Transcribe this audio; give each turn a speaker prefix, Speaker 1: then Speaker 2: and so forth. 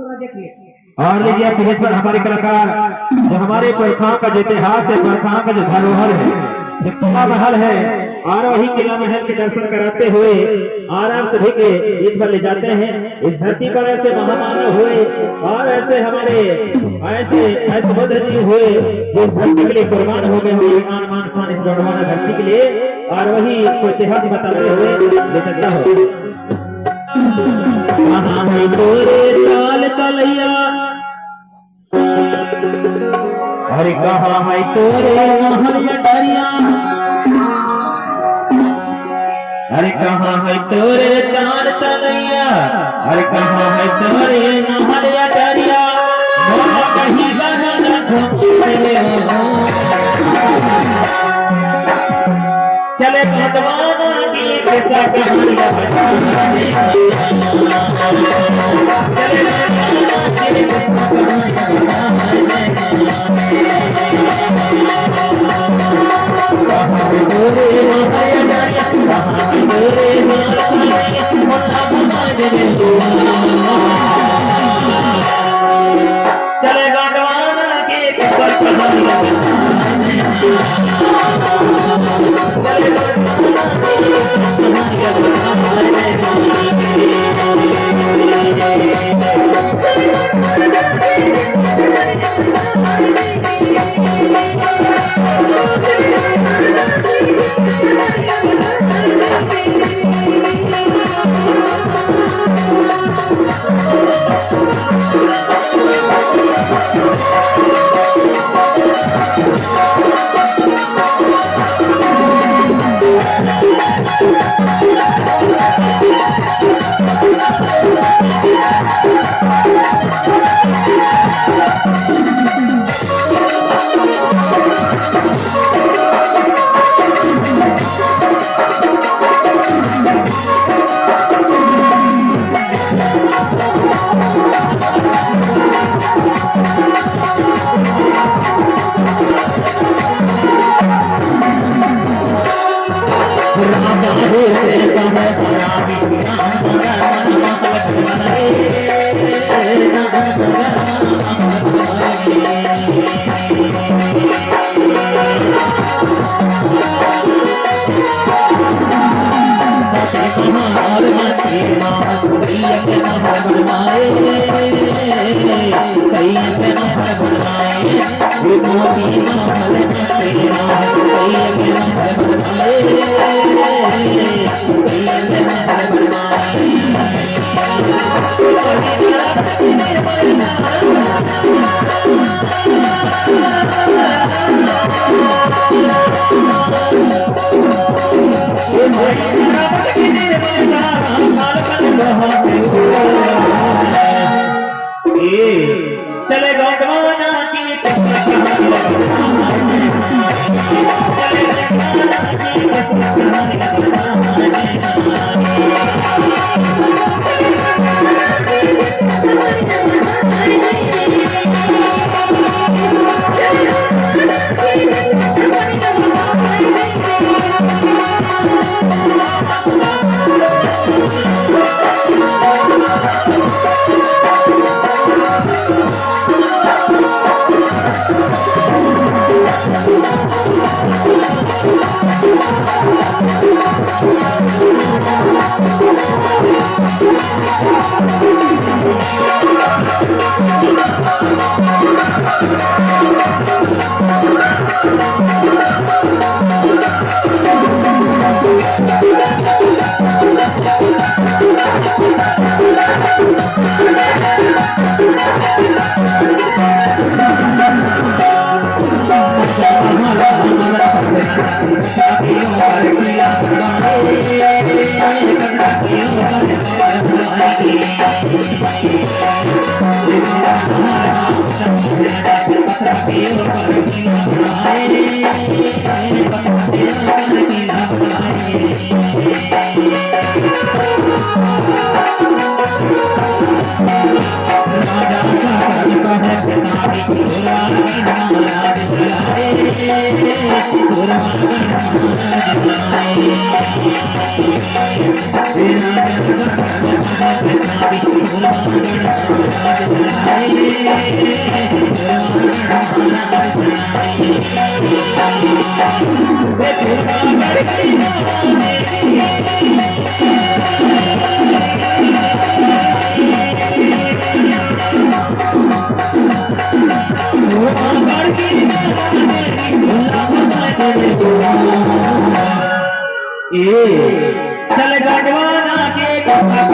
Speaker 1: और लीजिए फिनिश पर हमारे कलाकार जो हमारे पुरखाओं का जो इतिहास है, पुरखाओं का जो धरोहर है, जो किला महल है, और वही किला महल के दर्शन कराते हुए और आप सभी के बीच पर ले जाते हैं। इस धरती पर ऐसे महामानव हुए और ऐसे हमारे ऐसे बुद्ध जी हुए जो इस धरती के लिए कुर्बान हो गए, हमारे मान मान शान इस गौरवान धरती के लिए, और वही को इतिहास बताते हुए ले चलता हो। कहाँ है तोरे ताल तलैया, अरे कहाँ है तोरे महल डरिया, अरे कहाँ है तोरे ताल तलैया, अरे कहाँ है तोरे महल डरिया, कहीं चले भगवाना की कैसा कहानियां बताने, चले भगवाना की चले भगवाना की कैसा कहानियां चले भगवाना की
Speaker 2: Thank you.
Speaker 1: चल गढ़वाना के कथा